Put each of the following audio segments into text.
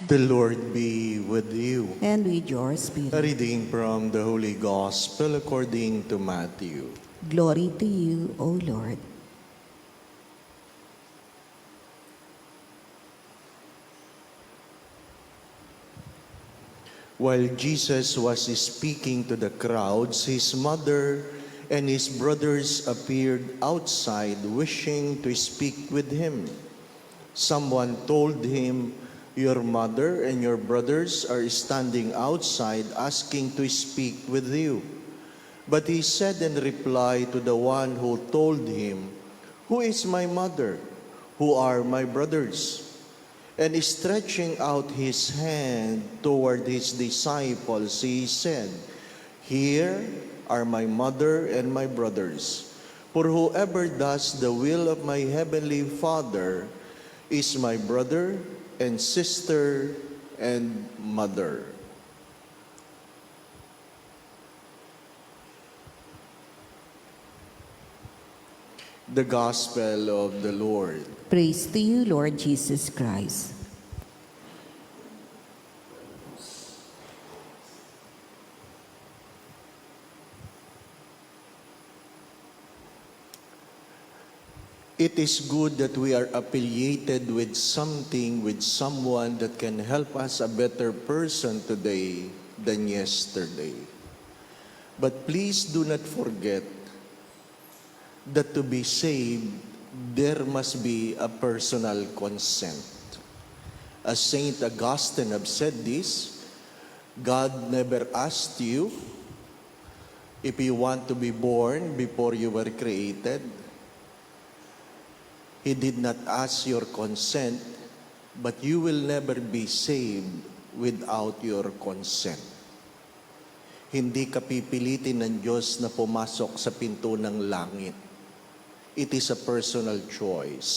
The Lord be with you. And with your A spirit. reading from the Holy Gospel according to Matthew. Glory to you, O Lord. While Jesus was speaking to the crowds, his mother and his brothers appeared outside wishing to speak with him. Someone told him, "Your mother and your brothers are standing outside asking to speak with you." But he said in reply to the one who told him, "Who is my mother? Who are my brothers?" And stretching out his hand toward his disciples, he said, "Here are my mother and my brothers. For whoever does the will of my heavenly Father is my brother and sister and mother." The Gospel of the Lord. Praise to you, Lord Jesus Christ. It is good that we are affiliated with something, with someone that can help us a better person today than yesterday. But please do not forget that to be saved, there must be a personal consent. As Saint Augustine have said this, God never asked you if you want to be born before you were created. He did not ask your consent, but you will never be saved without your consent. Hindi ka pipilitin ng Diyos na pumasok sa pinto ng langit. It is a personal choice.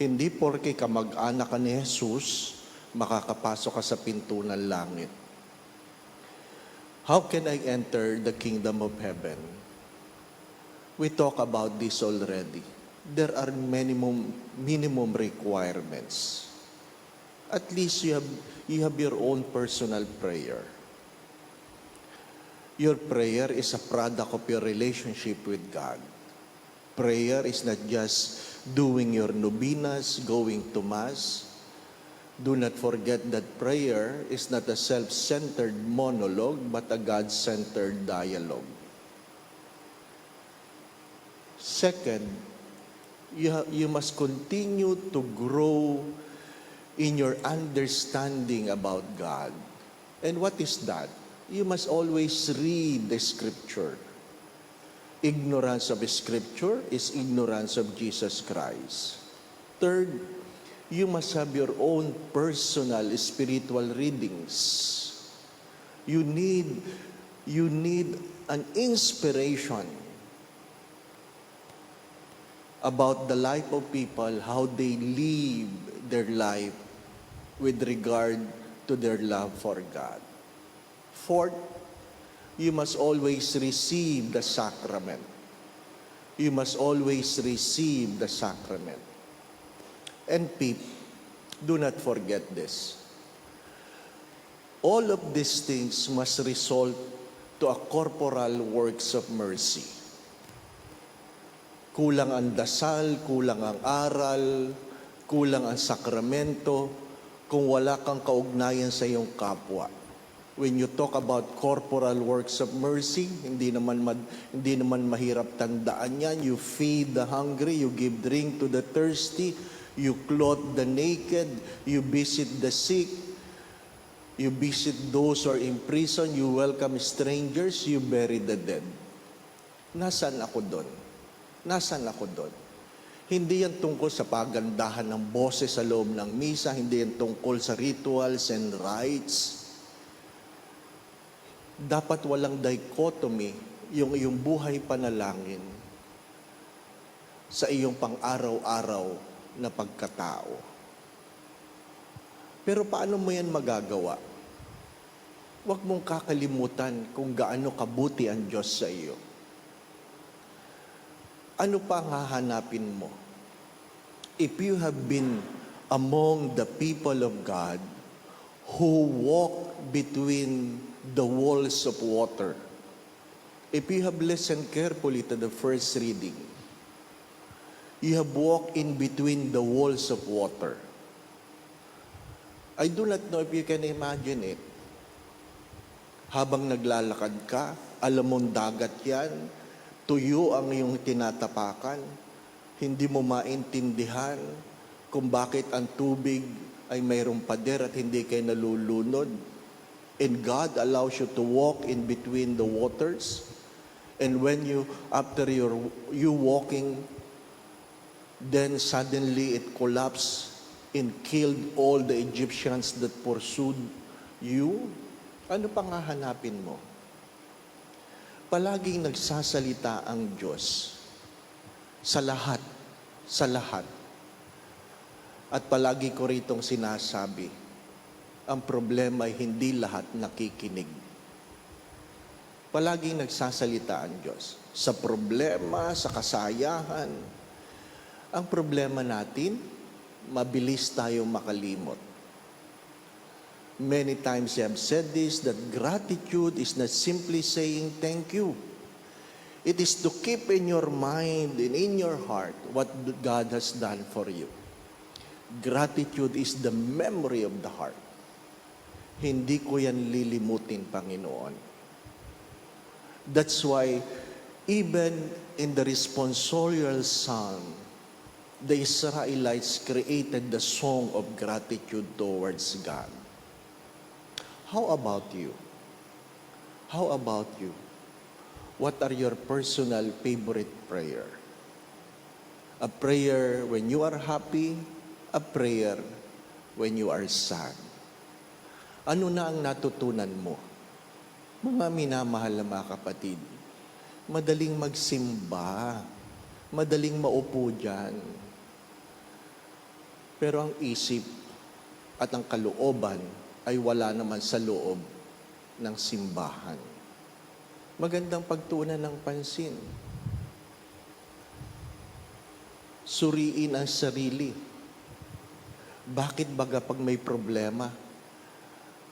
Hindi porke kamag-anak ka ni Jesus, makakapasok ka sa pinto ng langit. How can I enter the kingdom of heaven? We talk about this already. There are minimum requirements. At least you have your own personal prayer. Your prayer is a product of your relationship with God. Prayer is not just doing your novenas, going to Mass. Do not forget that prayer is not a self-centered monologue, but a God-centered dialogue. Second, you must continue to grow in your understanding about God. And what is that? You must always read the Scripture. Ignorance of Scripture is ignorance of Jesus Christ. Third, you must have your own personal spiritual readings. You need an inspiration about the life of people, how they live their life with regard to their love for God. Fourth, you must always receive the sacrament. You must always receive the sacrament. And fifth, do not forget this. All of these things must result to a corporal works of mercy. Kulang ang dasal, kulang ang aral, kulang ang sakramento, kung wala kang kaugnayan sa iyong kapwa. When you talk about corporal works of mercy, hindi naman mahirap tandaan yan. You feed the hungry, you give drink to the thirsty, you clothe the naked, you visit the sick, you visit those who are in prison, you welcome strangers, you bury the dead. Nasaan ako doon? Nasaan ako doon? Hindi yan tungkol sa pagandahan ng boses sa loob ng misa, hindi yan tungkol sa rituals and rites. Dapat walang dichotomy yung iyong buhay panalangin sa iyong pang-araw-araw na pagkatao. Pero paano mo yan magagawa? Huwag mong kakalimutan kung gaano kabuti ang Diyos sa iyo. Ano pa ang hahanapin mo? If you have been among the people of God who walk between the walls of water. If you have listened carefully to the first reading, you have walked in between the walls of water. I do not know if you can imagine it. Habang naglalakad ka, alam mong dagat yan, tuyo ang iyong tinatapakan, hindi mo maintindihan kung bakit ang tubig ay mayroong pader at hindi kayo nalulunod. And God allows you to walk in between the waters. And when after you walking, then suddenly it collapsed and killed all the Egyptians that pursued you. Ano pang hahanapin mo? Palaging nagsasalita ang Diyos sa lahat, sa lahat. At palagi ko ritong sinasabi, ang problema ay hindi lahat nakikinig. Palaging nagsasalita ang Diyos. Sa problema, sa kasayahan. Ang problema natin, mabilis tayong makalimot. Many times I have said this, that gratitude is not simply saying thank you. It is to keep in your mind and in your heart what God has done for you. Gratitude is the memory of the heart. Hindi ko yan lilimutin, Panginoon. That's why even in the responsorial psalm, the Israelites created the song of gratitude towards God. How about you? How about you? What are your personal favorite prayer? A prayer when you are happy, a prayer when you are sad. Ano na ang natutunan mo? Mga minamahal na mga kapatid, madaling magsimba, madaling maupo dyan. Pero ang isip at ang kalooban ay wala naman sa loob ng simbahan. Magandang pagtuunan ng pansin. Suriin ang sarili. Bakit baga pag may problema,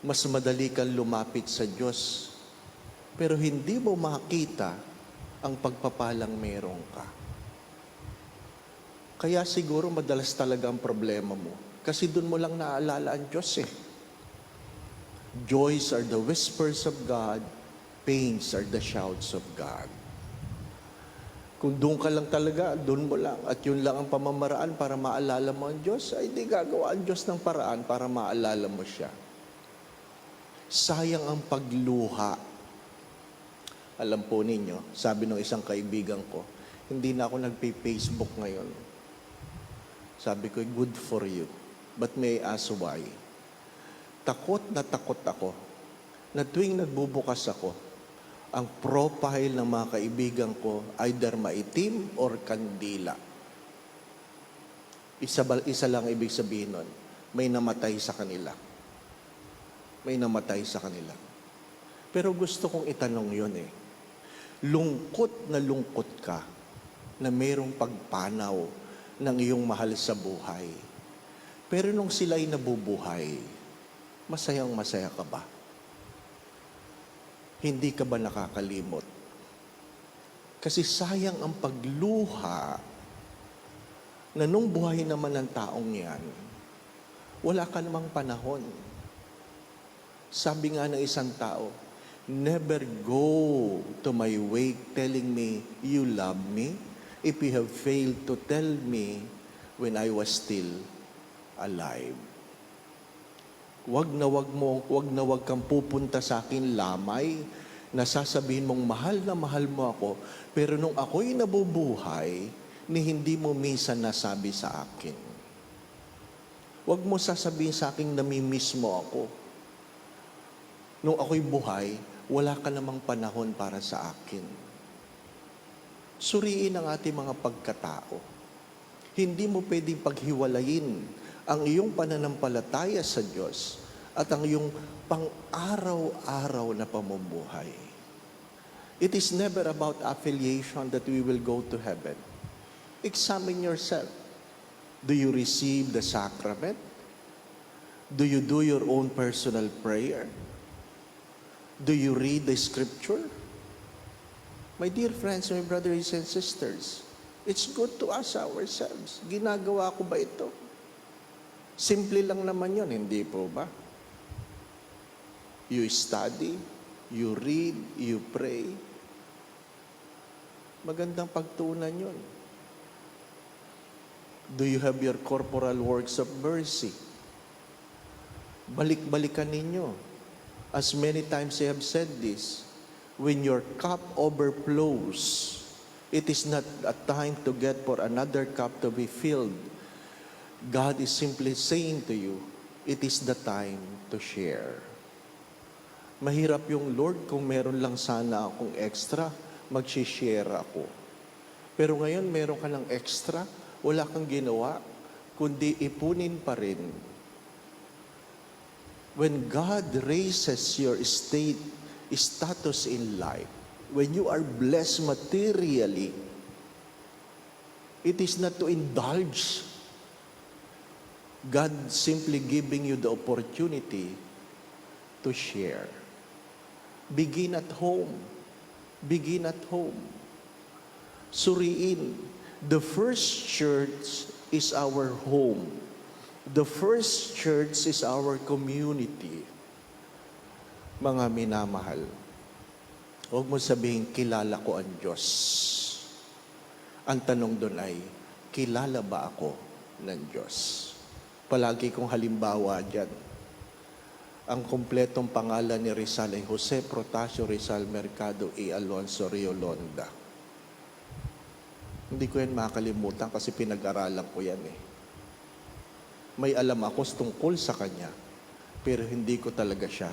mas madali kang lumapit sa Diyos, pero hindi mo makita ang pagpapalang meron ka? Kaya siguro madalas talaga ang problema mo. Kasi doon mo lang naaalala ang Diyos eh. Joys are the whispers of God, pains are the shouts of God. Kung doon ka lang talaga, doon mo lang, at yun lang ang pamamaraan para maalala mo ang Diyos, ay di gagawa ang Diyos ng paraan para maalala mo siya. Sayang ang pagluha. Alam po ninyo, sabi ng isang kaibigan ko, hindi na ako nagpe-Facebook ngayon. Sabi ko, good for you. But may I ask why? Takot ako na tuwing nagbubukas ako, ang profile ng mga kaibigan ko either maitim or kandila. Isa lang ibig sabihin nun, may namatay sa kanila. May namatay sa kanila. Pero gusto kong itanong yun eh. Lungkot ka na mayroong pagpanaw ng iyong mahal sa buhay. Pero nung sila'y nabubuhay, masayang-masaya ka ba? Hindi ka ba nakakalimot? Kasi sayang ang pagluha na nung buhay naman ng taong yan, wala ka namang panahon. Sabi nga ng isang tao, never go to my wake telling me you love me if you have failed to tell me when I was still alive. Wag na wag kang pupunta sa akin lamay na sasabihin mong mahal mo ako, pero nung ako'y nabubuhay, ni hindi mo minsan nasabi sa akin. Wag mo sasabihin sa akin namimiss mo ako. Nung ako'y buhay, wala ka namang panahon para sa akin. Suriin ang ating mga pagkatao. Hindi mo pwedeng paghiwalayin ang iyong pananampalataya sa Diyos at ang iyong pang-araw-araw na pamumuhay. It is never about affiliation that we will go to heaven. Examine yourself. Do you receive the sacrament? Do you do your own personal prayer? Do you read the scripture? My dear friends, my brothers and sisters, it's good to ask ourselves, ginagawa ko ba ito? Simple lang naman yun, hindi po ba? You study, you read, you pray. Magandang pagtuunan yun. Do you have your corporal works of mercy? Balik-balikan ninyo. As many times I have said this, when your cup overflows, it is not a time to get for another cup to be filled. God is simply saying to you, it is the time to share. Mahirap yung Lord, kung meron lang sana akong extra, mag-share ako. Pero ngayon, meron ka ng extra, wala kang ginawa, kundi ipunin pa rin. When God raises your status in life, when you are blessed materially, it is not to indulge. God simply giving you the opportunity to share. Begin at home. Begin at home. Suriin. The first church is our home. The first church is our community. Mga minamahal, huwag mo sabihin, kilala ko ang Diyos. Ang tanong doon ay, kilala ba ako ng Diyos? Palagi kong halimbawa dyan. Ang kumpletong pangalan ni Rizal ay Jose Protasio Rizal Mercado E. Alonso Rio Londa. Hindi ko yan makalimutan kasi pinag-aralan ko yan eh. May alam ako tungkol sa kanya, pero hindi ko talaga siya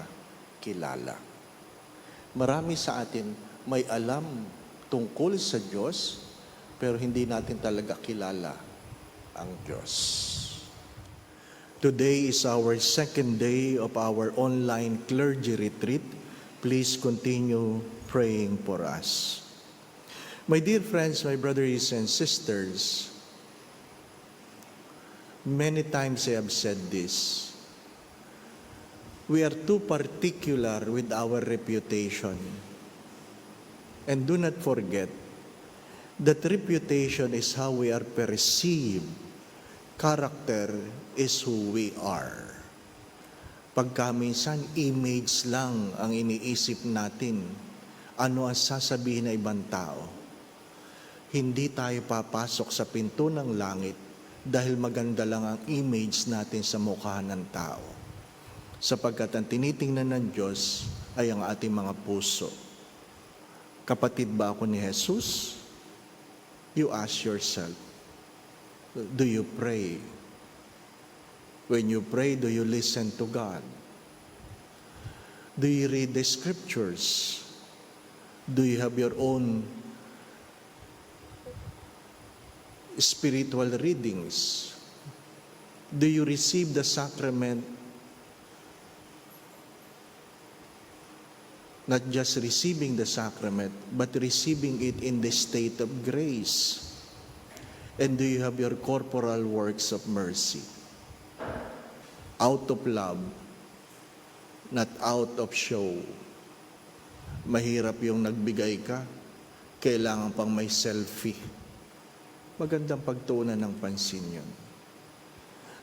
kilala. Marami sa atin may alam tungkol sa Diyos, pero hindi natin talaga kilala ang Diyos. Today is our second day of our online clergy retreat. Please continue praying for us. My dear friends, my brothers and sisters, many times I have said this. We are too particular with our reputation. And do not forget that reputation is how we are perceived. Character is who we are. Pagka minsan, image lang ang iniisip natin, ano ang sasabihin ng ibang tao. Hindi tayo papasok sa pinto ng langit dahil maganda lang ang image natin sa mukha ng tao. Sapagkat ang tinitingnan ng Diyos ay ang ating mga puso. Kapatid ba ako ni Jesus? You ask yourself, do you pray? When you pray, do you listen to God? Do you read the scriptures? Do you have your own spiritual readings? Do you receive the sacrament? Not just receiving the sacrament, but receiving it in the state of grace. And do you have your corporal works of mercy? Out of love, not out of show. Mahirap yung nagbigay ka, kailangan pang may selfie. Magandang pagtuunan ng pansin yun.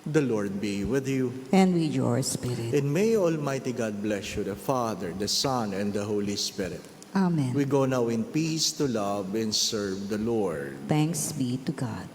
The Lord be with you. And with your spirit. And may Almighty God bless you, the Father, the Son, and the Holy Spirit. Amen. We go now in peace to love and serve the Lord. Thanks be to God.